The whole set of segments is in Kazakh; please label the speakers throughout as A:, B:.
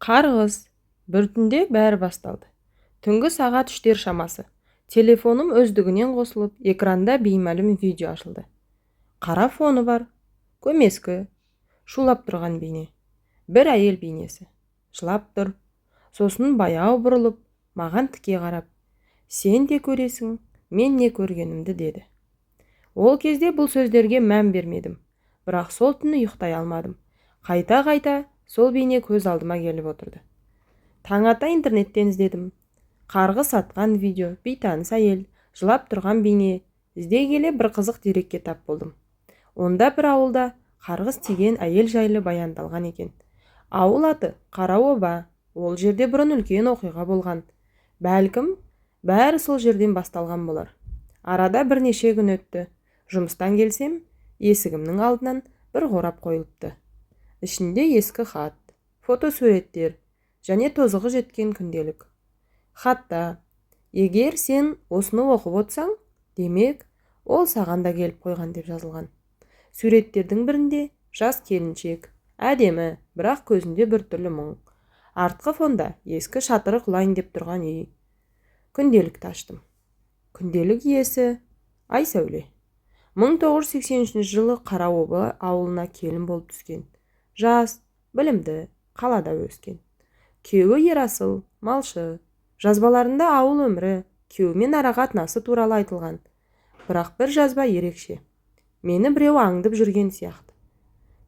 A: Қарғыс. Бір түнде бәрі басталды. Түнгі сағат 3-тер шамасы. Телефоным өздігінен қосылып, экранда беймәлім видео ашылды. Қара фоны бар, көмескі, шулап тұрған бейне. Бір әйел бейнесі. Жылап тұр. Сосын баяу бұрылып, маған тіке қарап, «Сен де көресің, мен не көргенімді» деді. Ол кезде бұл сөздерге мән бермедім. Бірақ сол түні ұйықтай алмадым. Қайта-қайта сол бейне көз алдыма келіп отырды. Таң ата интернеттен іздедім. Қарғыс атқан видео, бейтаныс әйел, жылап тұрған бейне. Іздей келе бір қызық дерекке тап болдым. Онда бір ауылда қарғыс тиген әйел жайлы баяндалған екен. Ауыл аты Қараоба. Ол жерде бұрын үлкен оқиға болған. Бәлкім, бәрі сол жерден басталған болар. Арада бірнеше күн өтті. Жұмыстан келсем, есігімнің алдынан бір қорап қойылыпты. Ішінде ескі хат, фотосуреттер және тозығы жеткен күнделік. Хатта: «Егер сен осыны оқып отсаң, демек, ол саған да келіп қойған» деп жазылған. Суреттердің бірінде жас келіншек, әдемі, бірақ көзінде бір түрлі мұң. Артқы фонда ескі шатыры құлайын деп тұрған үй. Күнделікті аштым. Күнделік иесі Айсәуле. 1983 жылы Қараоба ауылына келін болып түскен. Жас, білімді, қалада өскен. Күйеуі Ерасыл, малшы. Жазбаларында ауыл өмірі, күйеуімен арақатынасы туралы айтылған. Бірақ бір жазба ерекше. Мені біреу аңдып жүрген сияқты.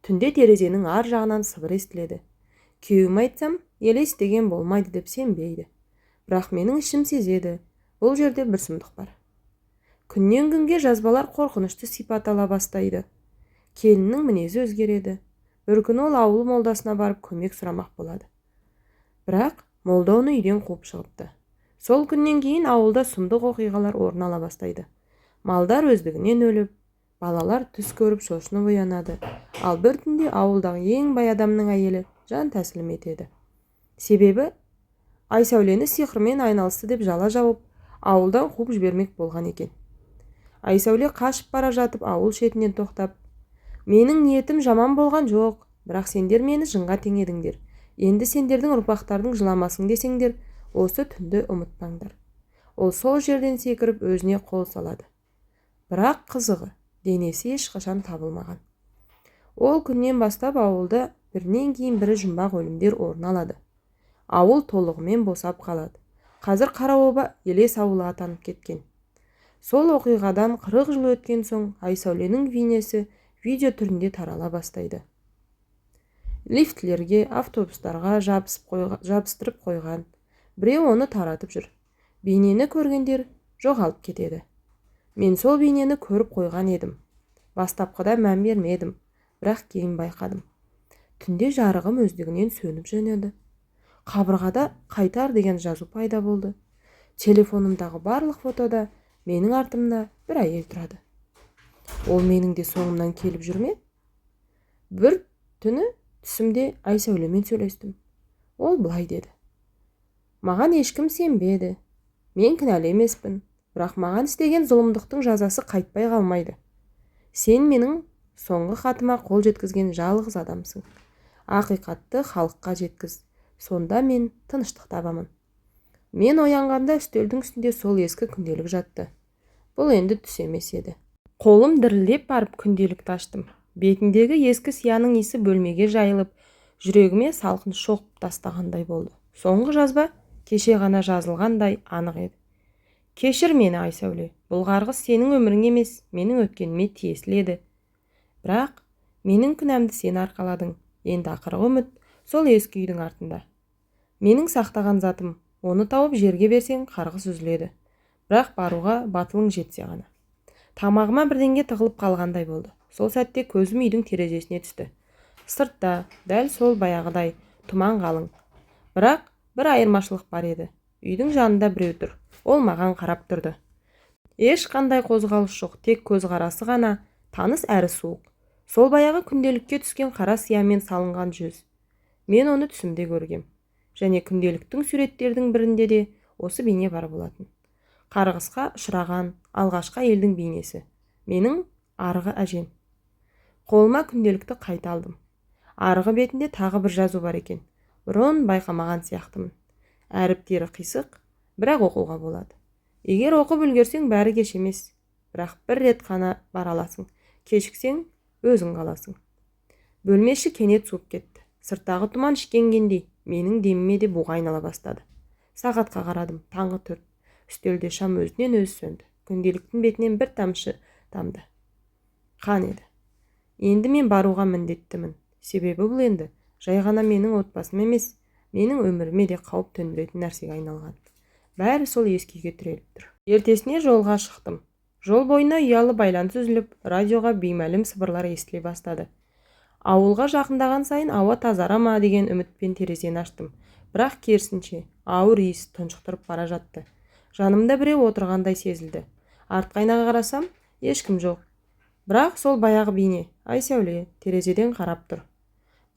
A: Түнде терезенің ар жағынан сыбыр естіледі. Күйеуім айтсам, елестеген болмайды деп сенбейді. Бірақ менің ішім сезеді, бұл жерде бір сұмдық бар. Күннен күнге жазбалар қорқынышты сипат ала бастайды. Келіннің мінезі өзгереді. Бір күн ол ауыл молдасына барып көмек сұрамақ болады. Бірақ молда оны үйден қуып шығыпты. Сол күннен кейін ауылда сұмдық оқиғалар орын ала бастайды. Малдар өздігінен өліп, балалар түс көріп шошынып оянады. Ал бір түнде ауылдағы ең бай адамның әйелі жан тәсілім етеді. Себебі Айсәулені сиқырмен айналысты деп жала жауып, ауылдан қуып жібермек болған екен. Айсәуле қашып бара жатып ауыл шетінен тоқтап: «Менің ниетім жаман болған жоқ, бірақ сендер мені жынға теңедіңдер. Енді сендердің ұрпақтардың жыламасын десеңдер, осы түнді ұмытпаңдар». Ол сол жерден секіріп өзіне қол салады. Бірақ қызығы, денесі ешқашан табылмаған. Ол күннен бастап ауылда бірінен кейін бірі жұмбақ өлімдер орын алады. Ауыл толығымен босап қалады. Қазір Қараоба елес ауылы атанып кеткен. Сол оқиғадан 40 жыл өткен соң Айсәуленің бейнесі видео түрінде тарала бастайды. Лифтлерге, автобустарға жабыстырып қойған. Біреу оны таратып жүр. Бейнені көргендер жоғалып кетеді. Мен сол бейнені көріп қойған едім. Бастапқыда мән бермедім, бірақ кейін байқадым. Түнде жарығым өздігінен сөніп жөнеді. Қабырғада «Қайтар» деген жазу пайда болды. Телефонымдағы барлық фотода менің артымда бір әйел тұрады. Ол менің де соңымнан келіп жүрме? Бір түні түсімде Айсәулемен сөйлестім. Ол былай деді: «Маған ешкім сенбеді. Мен кінәлі емеспін, бірақ маған істеген зұлымдықтың жазасы қайтпай қалмайды. Сен менің соңғы хатыма қол жеткізген жалғыз адамсың. Ақиқатты халыққа жеткіз. Сонда мен тыныштық табамын». Мен оянғанда үстелдің үстінде сол ескі күнделік жатты. Бұл енді түс емес еді. Қолым дірілдеп барып күнделікті аштым. Бетіндегі ескі сияның иісі бөлмеге жайылып, жүрегіме салқын шоқып тастағандай болды. Соңғы жазба кеше ғана жазылғандай анық еді. «Кешір мені, Айсәуле. Бұл қарғыс сенің өмірің емес, менің өткеніме тиесілі еді. Бірақ менің күнәмді сен арқаладың. Енді ақырғы үміт сол ескі үйдің артында. Менің сақтаған затым, оны тауып жерге берсең қарғыс үзіледі. Бірақ баруға батылың жетсе ғана». Тамағыма бірдеңе тығылып қалғандай болды. Сол сәтте көзім үйдің терезесіне түсті. Сыртта, дәл сол баяғыдай, тұман қалың. Бірақ бір айырмашылық бар еді. Үйдің жанында біреу тұр. Ол маған қарап тұрды. Ешқандай қозғалыс жоқ, тек көзқарасы ғана таныс әрі суық. Сол баяғы күнделікке түскен қара сиямен салынған жүз. Мен оны түсімде көргем. Және күнделіктің суреттердің бірінде де осы бейне бар болатын. Қарғысқа ұшыраған алғашқы әйелдің бейнесі. Менің арғы әжем. Қолыма күнделікті қайта алдым. Арғы бетінде тағы бір жазу бар екен. бұрын байқамаған сияқтымын. Әріптері қисық, бірақ оқуға болады. Егер оқып үлгерсең бәрі кеш емес, бірақ бір рет қана бара аласың. Кешіксең өзің қаласың. Бөлме іші кенет суып кетті. Сырттағы тұман шікенгендей, менің деміме де буға айнала бастады. Сағатқа қарадым, таңғы 4. Үстелде шам өзінен өзі сөнді. Күнделіктің бетінен бір тамшы тамды. Қан еді. Енді мен баруға міндеттімін. Себебі бұл енді жай ғана менің отбасым емес, менің өміріме де қауіп төндіретін нәрсеге айналған. Бәрі сол ескіге тіреліп тұр. Ертесіне жолға шықтым. Жол бойына ұялы байланыс үзіліп, радиоға беймәлім сыбырлар естіле бастады. Ауылға жақындаған сайын ауа тазара ма деген үмітпен терезені аштым. Бірақ керісінше ауыр иіс тұншықтырып бара жатты. Жанымда біреу отырғандай сезілді. Артқы айнаға қарасам, ешкім жоқ. Бірақ сол баяғы бейне, Айсәуле, терезеден қарап тұр.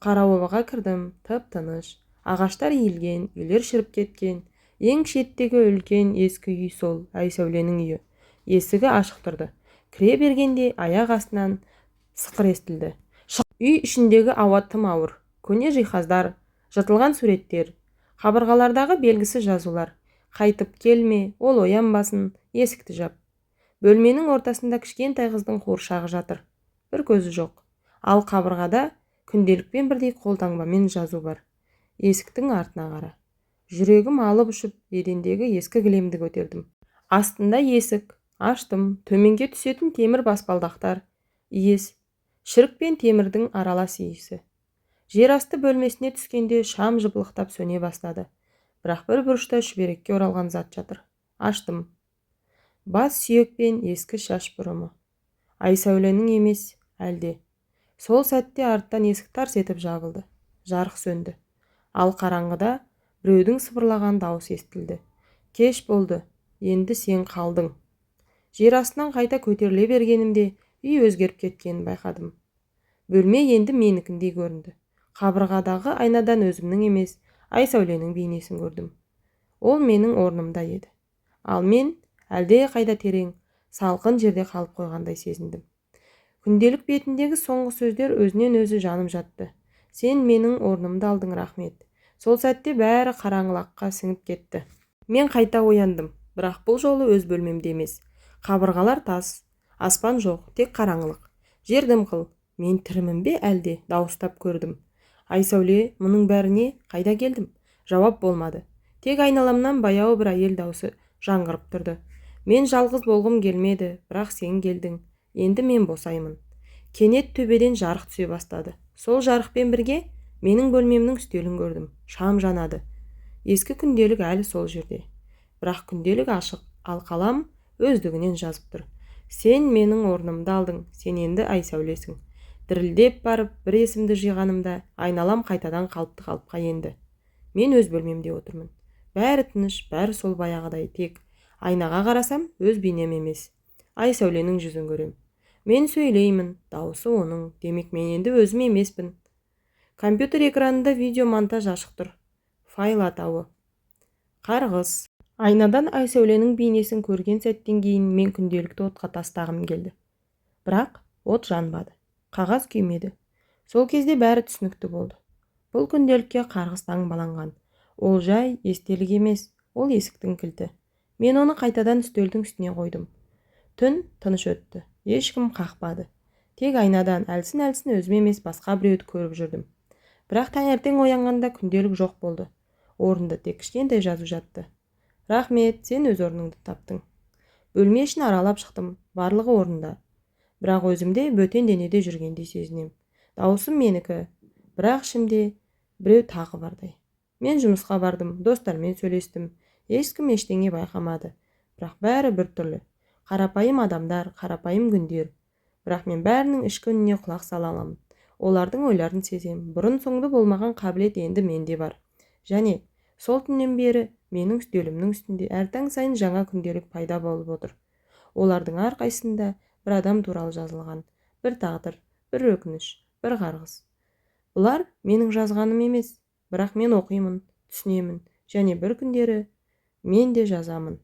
A: Қараобаға кірдім, тып-тыныш. Ағаштар иілген, үйлер шіріп кеткен. Ең шеттегі үлкен ескі үй сол Айсәуленің үйі. Есігі ашық тұрды. Кіре бергенде аяқ астынан сықыр естілді. Үй ішіндегі ауа тым ауыр. Көне жиһаздар, жыртылған суреттер, қабырғалардағы белгісіз жазулар. Қайтып келме, ол оянбасын, есікті жап. Бөлменің ортасында кішкентай қыздың қуыршағы жатыр. Бір көзі жоқ. Ал қабырғада күнделікпен бірдей қолтаңбамен жазу бар. Есіктің артына қара. Жүрегім алып ұшып, едендегі ескі кілемді көтердім. Астында есік. Аштым. Төменге түсетін темір баспалдақтар. Иіс. Шірік пен темірдің аралас иісі. Жер асты бөлмесіне түскенде шам жыпылықтап сөне бастады. Бірақ бір бұрышта шүберекке оралған зат жатыр. Аштым. Бас сүйек пен ескі шаш бұрымы. Айсәуленің емес, әлде. Сол сәтте арттан есік тарс етіп жабылды. Жарық сөнді. Ал қараңғыда біреудің сыбырлаған дауысы естілді. Кеш болды, енді сен қалдың. Жер астынан қайта көтеріле бергенімде үй өзгеріп кеткенін байқадым. Бөлме енді менікіндей көрінді. Қабырғадағы айнадан өзімнің емес, Айсәуленің бейнесін көрдім. Ол менің орнымда еді. Ал мен әлде қайда терең, салқын жерде қалып қойғандай сезіндім. Күнделік бетіндегі соңғы сөздер өзінен өзі жаным жатты. Сен менің орнымды алдың, рахмет. Сол сәтте бәрі қараңғылыққа сіңіп кетті. Мен қайта ояндым, бірақ бұл жолы өз бөлмемде емес. Қабырғалар тас, аспан жоқ, тек қараңғылық. Жер дымқыл. Мен тірімін бе әлде, дауыстап көрдім. Айсәуле, мұның бәріне қайда келдім? Жауап болмады. Тек айналамнан баяу бір әйел даусы жаңғырып тұрды. Мен жалғыз болғым келмеді, бірақ сен келдің. Енді мен босаймын. Кенет төбеден жарық түсе бастады. Сол жарықпен бірге менің бөлмемнің үстелін көрдім. Шам жанады. Ескі күнделік әлі сол жерде. Бірақ күнделік ашық, ал қалам өздігінен жазып тұр. Сен менің орнымды алдың, сен енді Айсәулесің. Дірілдеп барып бір есімді жиғанымда айналам қайтадан қалыпты қалыпқа енді. Мен өз бөлмемде отырмын. Бәрі тыныш, бәрі сол баяғыдай, тек айнаға қарасам өз бейнем емес. Айсәуленің жүзін көрем. Мен сөйлеймін, дауысы оның, демек мен енді өзім емеспін. Компьютер экранында видео монтаж ашық тұр. Файл атауы. Қарғыс. Айнадан Айсәуленің бейнесін көрген сәттен кейін мен күнделікті отқа тастағым келді. Бірақ от жанбады. Қағаз күймеді. Сол кезде бәрі түсінікті болды. Бұл күнделікке қарғыс таңбаланған. Ол жай естелік емес, ол есіктің кілті. Мен оны қайтадан үстелдің үстіне қойдым. Түн тыныш өтті. Ешкім қақпады. Тек айнадан әлсін-әлсін өзім емес басқа біреуді көріп жүрдім. Бірақ таңертең оянғанда күнделік жоқ болды. Орында тек кішкентай жазу жатты. Рахмет, сен өз орныңды таптың. Бөлме ішін аралап шықтым, барлығы орнында. Бірақ өзімде бөтен денеде жүргендей сезінем. Дауысым менікі, бірақ ішімде біреу тағы бардай. Мен жұмысқа бардым, достармен сөйлестім. Ешкім ештеңе байқамады. Бірақ бәрі бір түрлі. Қарапайым адамдар, қарапайым күндер. Бірақ мен бәрінің ішкі үніне құлақ сала аламын. Олардың ойларын сезем. Бұрын соңды болмаған қабілет енді менде бар. Және сол түннен бері менің үстелімнің үстінде әр таң сайын жаңа күнделік пайда болып отыр. Олардың әрқайсында бір адам туралы жазылған, бір тағдыр, бір өкініш, бір қарғыс. Бұлар менің жазғаным емес, бірақ мен оқимын, түсінемін, және бір күндері мен де жазамын.